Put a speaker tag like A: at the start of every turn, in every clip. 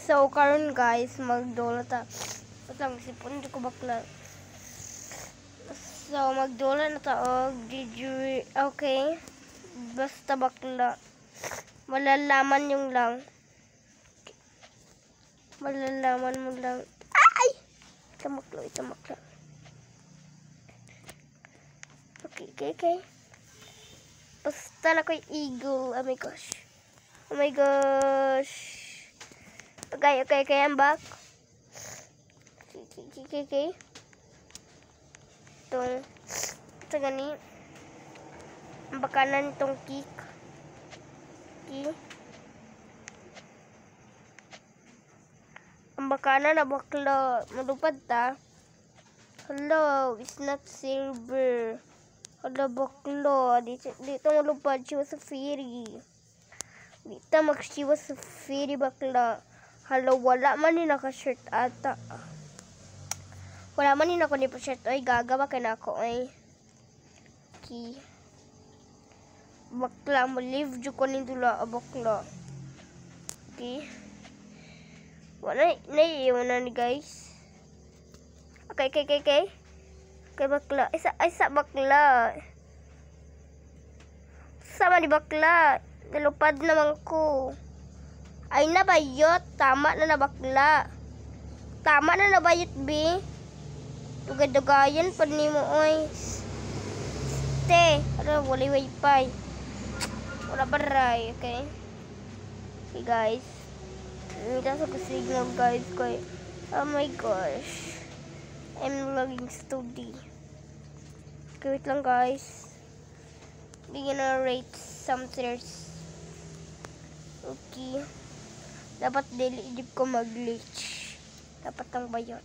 A: So karon guys, magdula ta. Patang sipon di ko bakla. So magdula na ta og okay. Basta bakla. Malalaman yung lang. Malalaman mo lang. Ay! Itamakla. Okay. Basta na ko'y eagle. Oh my gosh. Okay, I'm back. Okay. Ito gani. Ang bakanan itong kick. Ang bakanan na bakla. Malupad ta. Hello, it's not silver. Hala bakla. Dito malupad. She was a fairy. Dito she was a fairy bakla. Hala, wala man ni naka-shirt ata. Wala man ni naka-shirt. Ay, gagawa ka na ako. Ay. Okay. Bakla mo. Leave dyo ko nindula. Bakla. Okay. Wala. Naiiwan ni guys. Okay. Okay, bakla. Isa bakla. Sama ni bakla. Nalupad naman ko. Ay nabayot. Tama na bakla. Tama na nabayot, B. Dugay-dugayan pa ni mo, oy. Wala wifi. Wala baray, okay? Okay, guys. Hindi sa signal, guys. Oh my gosh. I'm logging study. Okay, wait lang, guys. We're gonna rate some tiers. Okay. Dapat dilidip ko mag-glitch. Dapat ang bayot.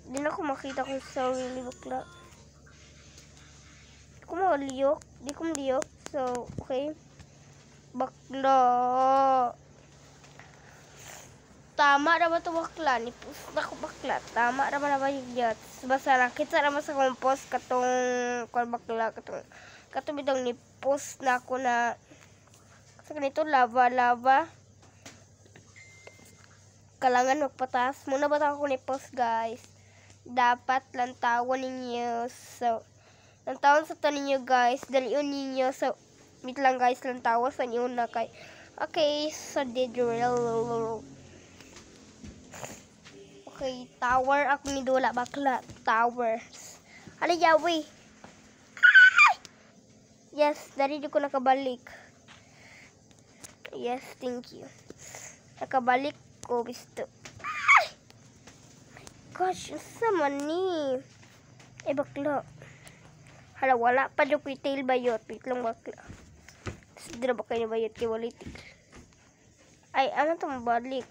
A: Hindi na ako makita kung sarili bakla. Di ko maliyok. So, okay. Bakla. Tama naman ito bakla. Nipus na ko bakla. Tama naman na bayot. Basta nakita naman sa compost katong bakla. Katong bidang nipus na ako na sa ganito lava. Kailangan magpataas. Muna ba ako nipus, guys? Dapat lantawan ninyo. So, lantawan sa to ninyo, guys. Dalion ninyo. So, wait lang, guys. Lantawan sa inyo na kay. Okay, so the drill. Okay, tower. Ako ni Dula bakla. Towers. Hala, yawi. Yes, dari di ko nakabalik. Yes, thank you. Nakabalik ko, bisto. Gosh, sama ni. Bakla. Hala, wala pa dyan ko tail bayot. Wait lang bakla. Hindi na ba kayo bayot kay walitik? Ay, ano ito mabalik?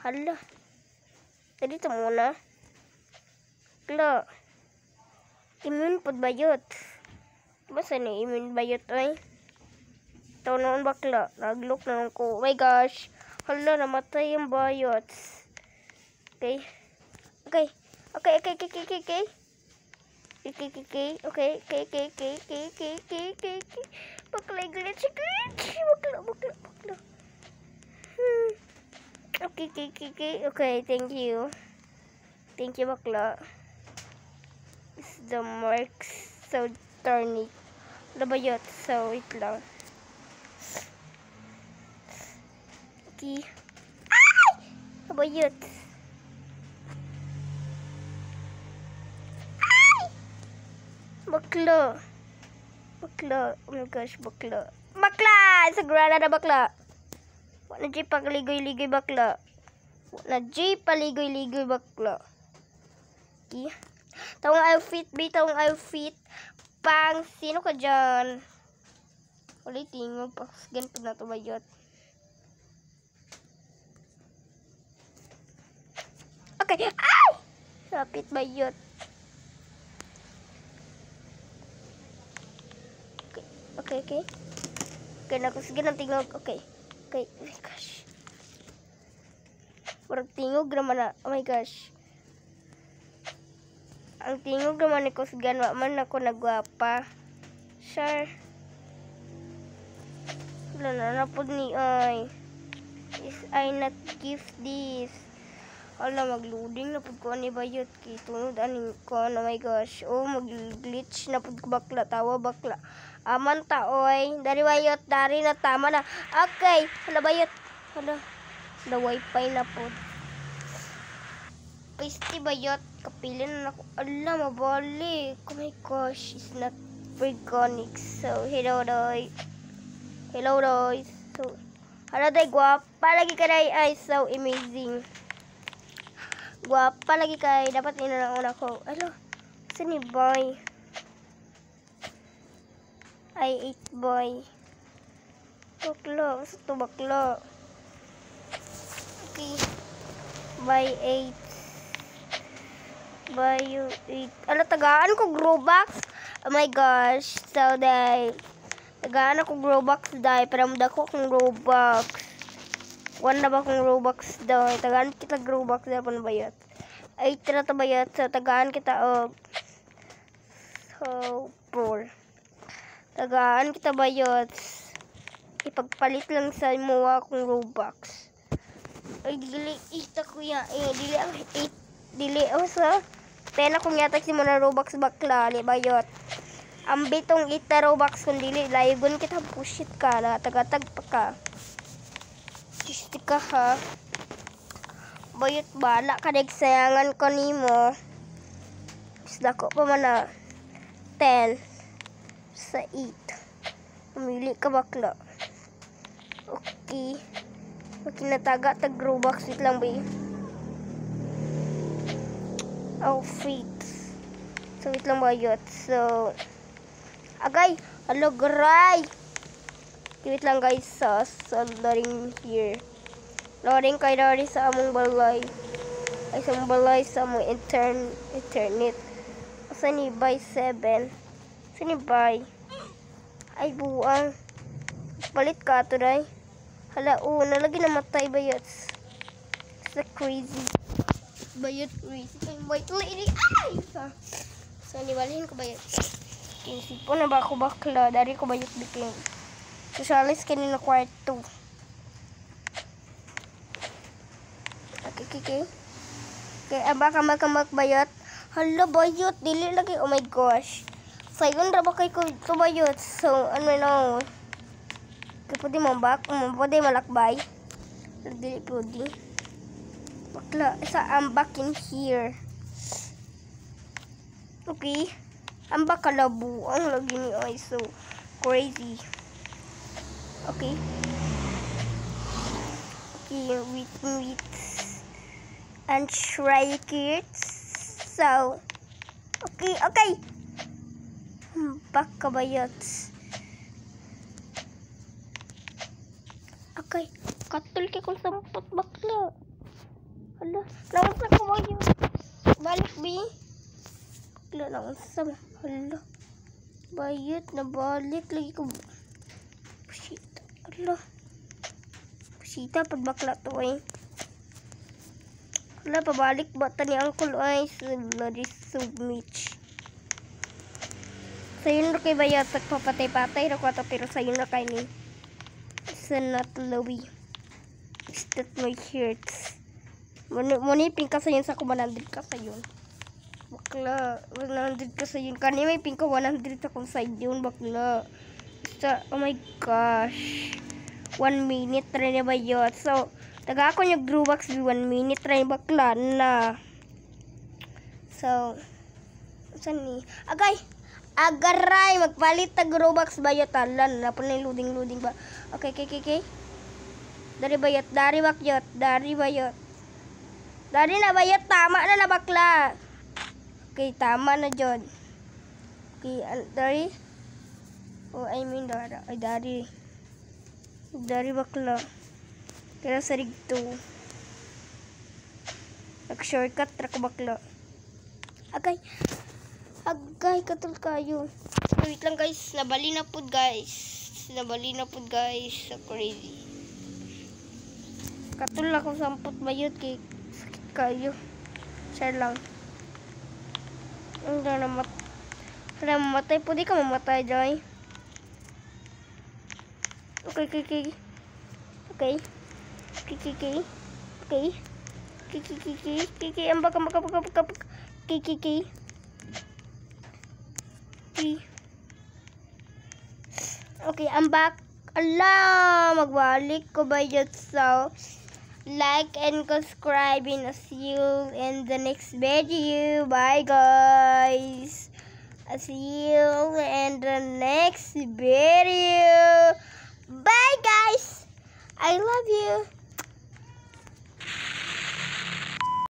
A: Hala. Tadi ito muna. Bakla. Immune pod bayot. Basta ni immune bayot ay. Ito noon bakla. Naglok na lang ko. Oh my gosh. Hala, namatay yung bayot. Okay. Okay. Bakla glitch. Bakla. Okay, thank you. Thank you, bakla. This is the marks. So, turn it. Nabayot. So, wait lang. Okay. Ay! Nabayot. Bakla. Oh my gosh, bakla. Sa grana na bakla. Wala na paligoy-ligoy bakla. Okay. Tawang outfit. Pang, sino ka dyan? Wala tingog. Ganito na ito bayot. Okay. Ay! Rapit bayot. Okay. Okay, sige ng tingog. Okay. Oh my gosh. Parang tingog naman na. Oh my gosh. Ang tingog naman ni Kusgan. Man ako nagwapa. Sure. Wala na napod ni ay. Is ay cannot gift this. Ala, mag-loading na pud ko ani bayot kay tunod aning ko. Oh my gosh. Oh, mag-glitch na pud ko bakla. Tawa bakla. Aman ta oy. Dari bayot, dari na tama na. Okay. Hala bayot. Hala. The wifi na pud. Pasty bayot. Kapilin na ako. Ala, mabalik. Oh my gosh. It's not Vergonic. So, hello doy. Hello doy. So, hala day, guwapa lagi ka day. Ay, so amazing. Guwapa lagi kay dapat una ko. Alo, saan ni boy? Ay, 8 boy. Baklo, sa to baklo. Okay. By 8. By 8. Alo, tagaan ko Robux. Oh my gosh. So, day. Tagaan ako Robux, day. Pero madako akong Robux. Wala ba akong Robux daw? Tagaan kita Robux daw pa bayot. Ay, tira ta bayot. So, tagaan kita og so, 4. Tagaan kita bayot. Ipagpalit lang sa mga akong Robux. Ay, dili. Ita ko yan. Eh, dili ang 8. Dili. O, sa 10 akong yatak si mga Robux bakla. Li bayot. Ang bitong ita Robux kung dili. Laygon kita pushit ka na. Tagatag pa ka. Gusto ka ha. Bayot bala ka nagsayangan ko nimo. Isla ko pa man na 10 sa 8. Pumili ka bakla. Okay. Makinataga tag Robux. Wait lang ba outfit. So wait lang bayot. So agay. Hello garay. Wait lang guys, sa loading here. Loading kay dari sa among balay. Ay sa among balay sa among internet. Asa ni by 7. Asa ni by. Ay buang. Palit ka to day. Hala nalagi na matay bayot. Sa crazy. Bayot crazy. Ay bayot lady. Ay! So ni balihin ko bayot. Kinsipo na ba ako bakla. Dari ko bayot biking. Socialis kanina kwarto. Okay. Kaya baka magbayot. Hala, bayot. Dili lagi. Oh my gosh. Sayon ra ba kay ko bayot. So, ano na. Kaya pwede pwede malakbay. Dili pwede. Bakla. I'm back in here. Okay. Ang bakalabu. Ang lagi ni ay so crazy. Okay. Wait. And try it. So, okay. Baka bayot. Okay. Katul kay kung sampot bakla. Hala. Lawas na ko bayot. Balik, bi. Bakla lang sa. Hala. Bayot na balik. Lagi ko. Hala. Pusita pag bakla to eh. Hala, pabalik ba ta ni Uncle ay submit. Sayon na kay bayat papatay-patay ra ko ato pero sayon na kay ni. It's not lowy. It's that my hurts. Monipin ka sayon sa ko 100 ka sayon. Bakla, 100 ka sayon. Kani may pin ko 100 sa kung side yun bakla. Oh my gosh. 1 minute rin na ba yun? So, taga ako yung Robux 1 minute rin bakla na. So, saan ni? Agaray! Magpalit tag Robux ba yun? Talan, napon na yung loading ba? Okay. Dari bayot, dari bakyot, dari bayot. Dari na bayot, tama na na bakla. Okay, tama na dyan. Okay, dari. Oh, I mean, dari. Dari bakla. Kaya sa rigto. Nag-shortcut, trako bakla. Agay, katul kayo. Wait lang guys, nabali na po guys. Sa crazy. Katul ako sampot bayot kay sakit kayo. Share lang. Ang mamatay po, di ka mamatay, Joy. Okay. Kiki. Okay. Kiki. Ambak. Kiki. Okay, I'm back. Allah, magbalik ko ba yun? So, like and subscribe and I'll see you in the next video. Bye, guys. I'll see you in the next video. Bye, guys. I love you.